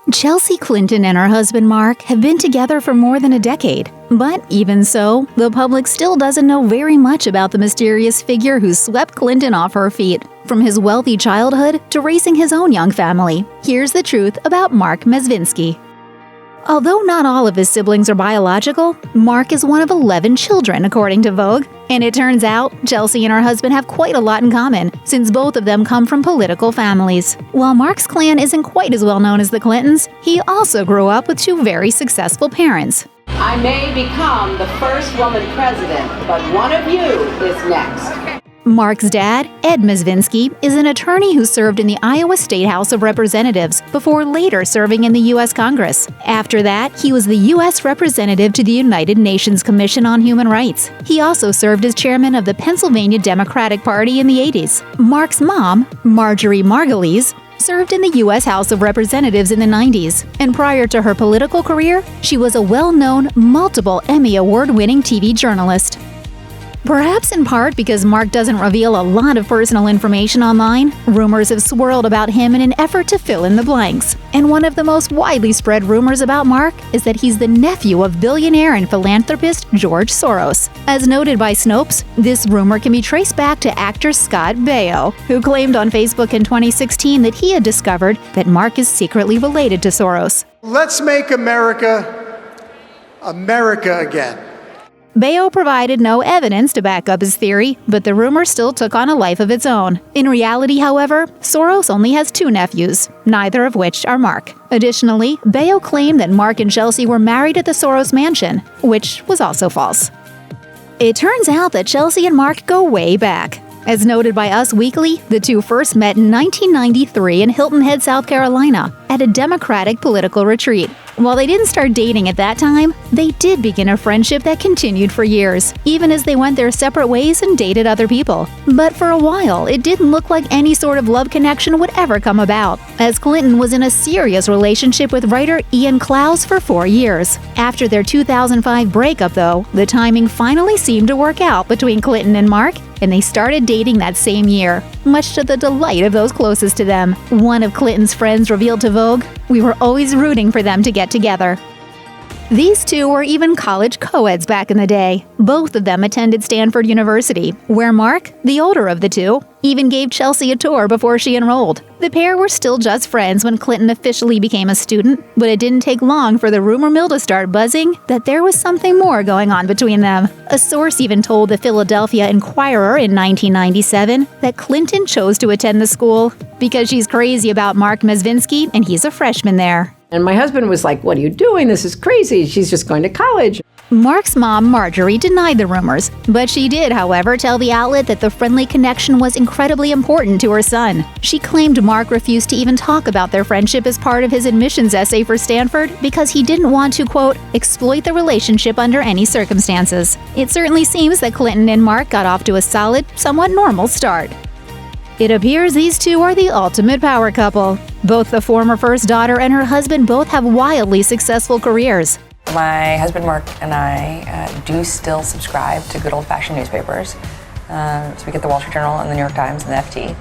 Chelsea Clinton and her husband Mark have been together for more than a decade. But even so, the public still doesn't know very much about the mysterious figure who swept Clinton off her feet. From his wealthy childhood to raising his own young family, here's the truth about Marc Mezvinsky. Although not all of his siblings are biological, Mark is one of 11 children, according to Vogue. And it turns out, Chelsea and her husband have quite a lot in common, since both of them come from political families. While Mark's clan isn't quite as well known as the Clintons, he also grew up with two very successful parents. I may become the first woman president, but one of you is next. Mark's dad, Ed Mezvinsky, is an attorney who served in the Iowa State House of Representatives before later serving in the U.S. Congress. After that, he was the U.S. representative to the United Nations Commission on Human Rights. He also served as chairman of the Pennsylvania Democratic Party in the 80s. Mark's mom, Marjorie Margulies, served in the U.S. House of Representatives in the 90s, and prior to her political career, she was a well-known, multiple Emmy Award-winning TV journalist. Perhaps in part because Mark doesn't reveal a lot of personal information online, rumors have swirled about him in an effort to fill in the blanks. And one of the most widely spread rumors about Mark is that he's the nephew of billionaire and philanthropist George Soros. As noted by Snopes, this rumor can be traced back to actor Scott Baio, who claimed on Facebook in 2016 that he had discovered that Mark is secretly related to Soros. Let's make America again. Baio provided no evidence to back up his theory, but the rumor still took on a life of its own. In reality, however, Soros only has two nephews, neither of which are Mark. Additionally, Baio claimed that Mark and Chelsea were married at the Soros mansion, which was also false. It turns out that Chelsea and Mark go way back. As noted by Us Weekly, the two first met in 1993 in Hilton Head, South Carolina, at a Democratic political retreat. While they didn't start dating at that time, they did begin a friendship that continued for years, even as they went their separate ways and dated other people. But for a while, it didn't look like any sort of love connection would ever come about, as Clinton was in a serious relationship with writer Ian Clowes for 4 years. After their 2005 breakup, though, the timing finally seemed to work out between Clinton and Mark, and they started dating that same year, much to the delight of those closest to them. One of Clinton's friends revealed to Vogue, "We were always rooting for them to get together." These two were even college co-eds back in the day. Both of them attended Standford University, where Mark, the older of the two, even gave Chelsea a tour before she enrolled. The pair were still just friends when Clinton officially became a student, but it didn't take long for the rumor mill to start buzzing that there was something more going on between them. A source even told the Philadelphia Inquirer in 1997 that Clinton chose to attend the school because she's crazy about Marc Mezvinsky and he's a freshman there. And my husband was like, "What are you doing? This is crazy. She's just going to college." Mark's mom, Marjorie, denied the rumors, but she did, however, tell the outlet that the friendly connection was incredibly important to her son. She claimed Mark refused to even talk about their friendship as part of his admissions essay for Stanford because he didn't want to, quote, exploit the relationship under any circumstances. It certainly seems that Clinton and Mark got off to a solid, somewhat normal start. It appears these two are the ultimate power couple. Both the former first daughter and her husband both have wildly successful careers. My husband Mark and I do still subscribe to good old-fashioned newspapers. So we get the Wall Street Journal and the New York Times and the FT.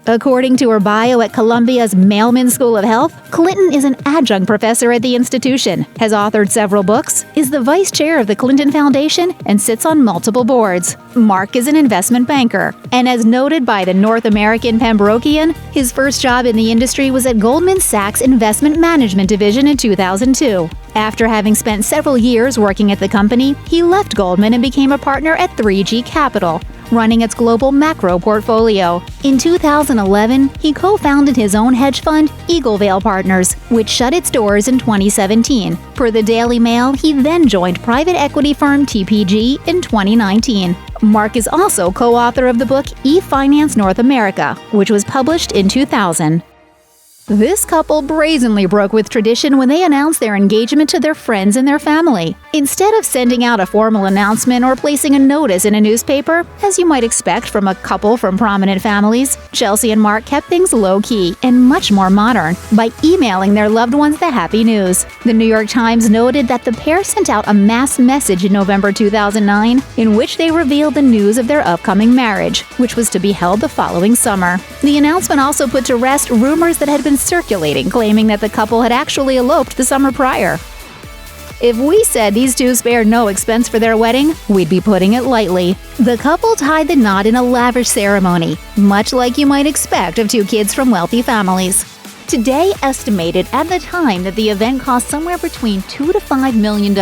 According to her bio at Columbia's Mailman School of Health, Clinton is an adjunct professor at the institution, has authored several books, is the vice chair of the Clinton Foundation, and sits on multiple boards. Mark is an investment banker, and as noted by the North American Pembrokean, his first job in the industry was at Goldman Sachs' Investment Management Division in 2002. After having spent several years working at the company, he left Goldman and became a partner at 3G Capital, running its global macro portfolio. In 2011, he co-founded his own hedge fund, Eaglevale Partners, which shut its doors in 2017. Per the Daily Mail, he then joined private equity firm TPG in 2019. Mark is also co-author of the book E-Finance North America, which was published in 2000. This couple brazenly broke with tradition when they announced their engagement to their friends and their family. Instead of sending out a formal announcement or placing a notice in a newspaper, as you might expect from a couple from prominent families, Chelsea and Mark kept things low-key and much more modern by emailing their loved ones the happy news. The New York Times noted that the pair sent out a mass message in November 2009 in which they revealed the news of their upcoming marriage, which was to be held the following summer. The announcement also put to rest rumors that had been began circulating, claiming that the couple had actually eloped the summer prior. If we said these two spared no expense for their wedding, we'd be putting it lightly. The couple tied the knot in a lavish ceremony, much like you might expect of two kids from wealthy families. Today estimated at the time that the event cost somewhere between $2 to $5 million,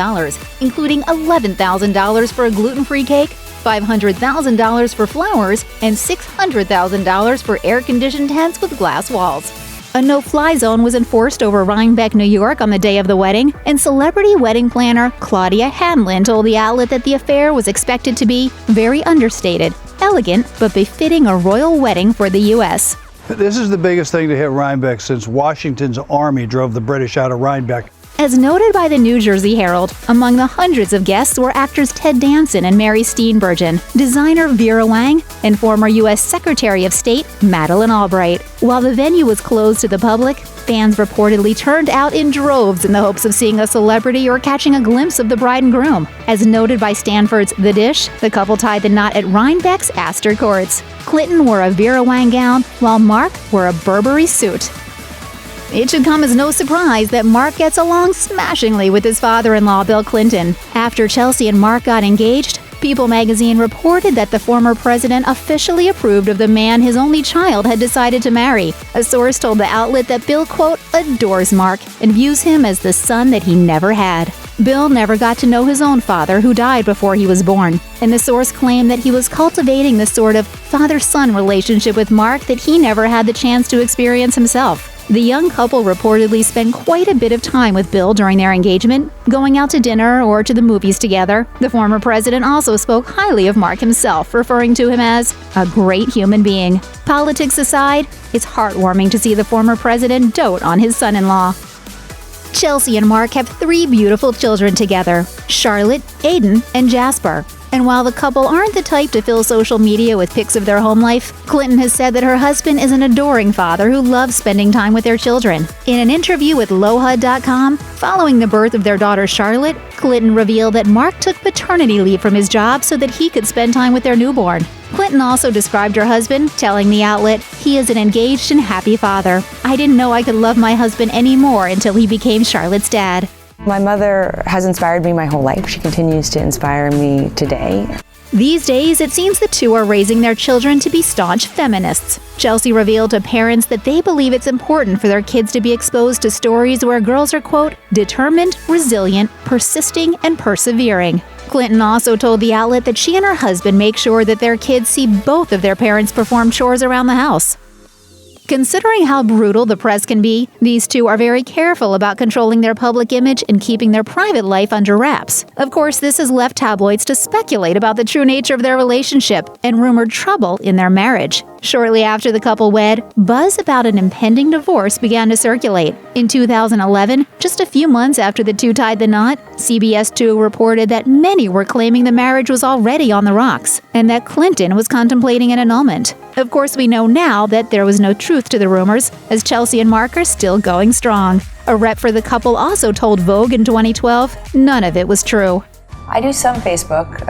including $11,000 for a gluten-free cake, $500,000 for flowers, and $600,000 for air-conditioned tents with glass walls. A no-fly zone was enforced over Rhinebeck, New York on the day of the wedding, and celebrity wedding planner Claudia Hanlon told the outlet that the affair was expected to be very understated, elegant, but befitting a royal wedding for the U.S. This is the biggest thing to hit Rhinebeck since Washington's army drove the British out of Rhinebeck. As noted by the New Jersey Herald, among the hundreds of guests were actors Ted Danson and Mary Steenburgen, designer Vera Wang, and former U.S. Secretary of State Madeleine Albright. While the venue was closed to the public, fans reportedly turned out in droves in the hopes of seeing a celebrity or catching a glimpse of the bride and groom. As noted by Stanford's The Dish, the couple tied the knot at Rhinebeck's Astor Courts. Clinton wore a Vera Wang gown, while Marc wore a Burberry suit. It should come as no surprise that Marc gets along smashingly with his father-in-law, Bill Clinton. After Chelsea and Marc got engaged, People magazine reported that the former president officially approved of the man his only child had decided to marry. A source told the outlet that Bill, quote, adores Marc and views him as the son that he never had. Bill never got to know his own father, who died before he was born, and the source claimed that he was cultivating the sort of father-son relationship with Marc that he never had the chance to experience himself. The young couple reportedly spent quite a bit of time with Bill during their engagement, going out to dinner or to the movies together. The former president also spoke highly of Marc himself, referring to him as a great human being. Politics aside, it's heartwarming to see the former president dote on his son-in-law. Chelsea and Marc have 3 beautiful children together, Charlotte, Aiden, and Jasper. And while the couple aren't the type to fill social media with pics of their home life, Clinton has said that her husband is an adoring father who loves spending time with their children. In an interview with LowHUD.com, following the birth of their daughter Charlotte, Clinton revealed that Marc took paternity leave from his job so that he could spend time with their newborn. Clinton also described her husband, telling the outlet, "He is an engaged and happy father. I didn't know I could love my husband any more until he became Charlotte's dad." My mother has inspired me my whole life. She continues to inspire me today. These days, it seems the two are raising their children to be staunch feminists. Chelsea revealed to parents that they believe it's important for their kids to be exposed to stories where girls are, quote, determined, resilient, persisting, and persevering. Clinton also told the outlet that she and her husband make sure that their kids see both of their parents perform chores around the house. Considering how brutal the press can be, these two are very careful about controlling their public image and keeping their private life under wraps. Of course, this has left tabloids to speculate about the true nature of their relationship and rumored trouble in their marriage. Shortly after the couple wed, buzz about an impending divorce began to circulate. In 2011, just a few months after the two tied the knot, CBS 2 reported that many were claiming the marriage was already on the rocks and that Clinton was contemplating an annulment. Of course, we know now that there was no truth to the rumors, as Chelsea and Marc are still going strong. A rep for the couple also told Vogue in 2012 none of it was true. I do some Facebook,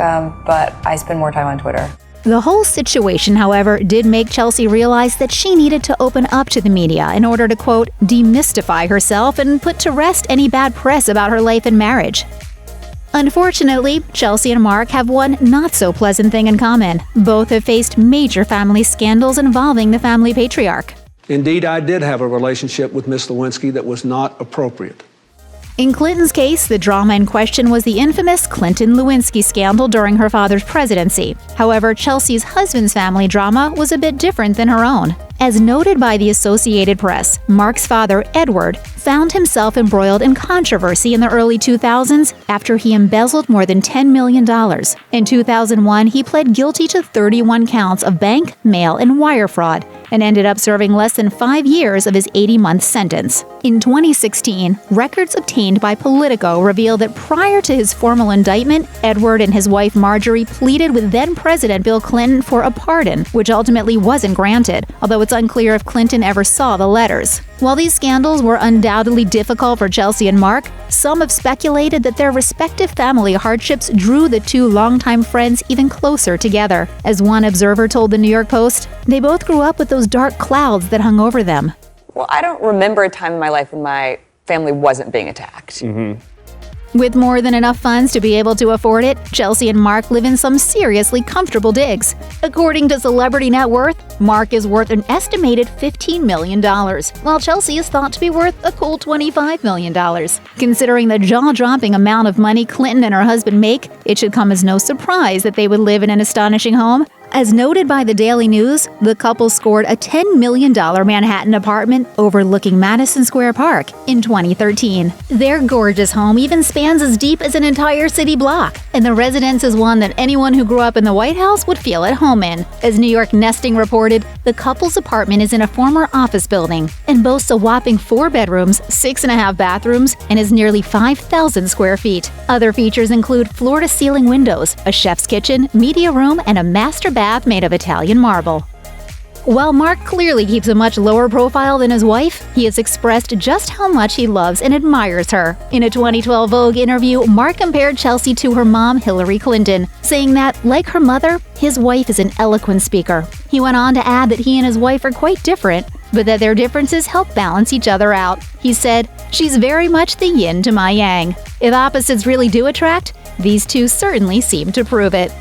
but I spend more time on Twitter. The whole situation, however, did make Chelsea realize that she needed to open up to the media in order to, quote, demystify herself and put to rest any bad press about her life and marriage. Unfortunately, Chelsea and Marc have one not-so-pleasant thing in common. Both have faced major family scandals involving the family patriarch. Indeed, I did have a relationship with Miss Lewinsky that was not appropriate. In Clinton's case, the drama in question was the infamous Clinton-Lewinsky scandal during her father's presidency. However, Chelsea's husband's family drama was a bit different than her own. As noted by the Associated Press, Marc's father, Edward, found himself embroiled in controversy in the early 2000s after he embezzled more than $10 million. In 2001, he pled guilty to 31 counts of bank, mail, and wire fraud, and ended up serving less than 5 years of his 80-month sentence. In 2016, records obtained by Politico revealed that prior to his formal indictment, Edward and his wife Marjorie pleaded with then-President Bill Clinton for a pardon, which ultimately wasn't granted, although it's unclear if Clinton ever saw the letters. While these scandals were undoubtedly difficult for Chelsea and Marc, some have speculated that their respective family hardships drew the two longtime friends even closer together. As one observer told the New York Post, they both grew up with those dark clouds that hung over them. Well, I don't remember a time in my life when my family wasn't being attacked. With more than enough funds to be able to afford it, Chelsea and Marc live in some seriously comfortable digs. According to Celebrity Net Worth, Marc is worth an estimated $15 million, while Chelsea is thought to be worth a cool $25 million. Considering the jaw-dropping amount of money Clinton and her husband make, it should come as no surprise that they would live in an astonishing home. As noted by the Daily News, the couple scored a $10 million Manhattan apartment overlooking Madison Square Park in 2013. Their gorgeous home even spans as deep as an entire city block, and the residence is one that anyone who grew up in the White House would feel at home in. As New York Nesting reported, the couple's apartment is in a former office building and boasts a whopping 4 bedrooms, 6.5 bathrooms, and is nearly 5,000 square feet. Other features include floor-to-ceiling windows, a chef's kitchen, media room, and a master bath made of Italian marble. While Marc clearly keeps a much lower profile than his wife, he has expressed just how much he loves and admires her. In a 2012 Vogue interview, Marc compared Chelsea to her mom, Hillary Clinton, saying that, like her mother, his wife is an eloquent speaker. He went on to add that he and his wife are quite different, but that their differences help balance each other out. He said, "She's very much the yin to my yang. If opposites really do attract, these two certainly seem to prove it."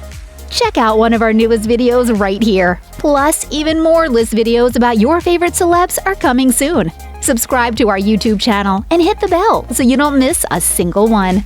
Check out one of our newest videos right here. Plus, even more list videos about your favorite celebs are coming soon. Subscribe to our YouTube channel and hit the bell so you don't miss a single one.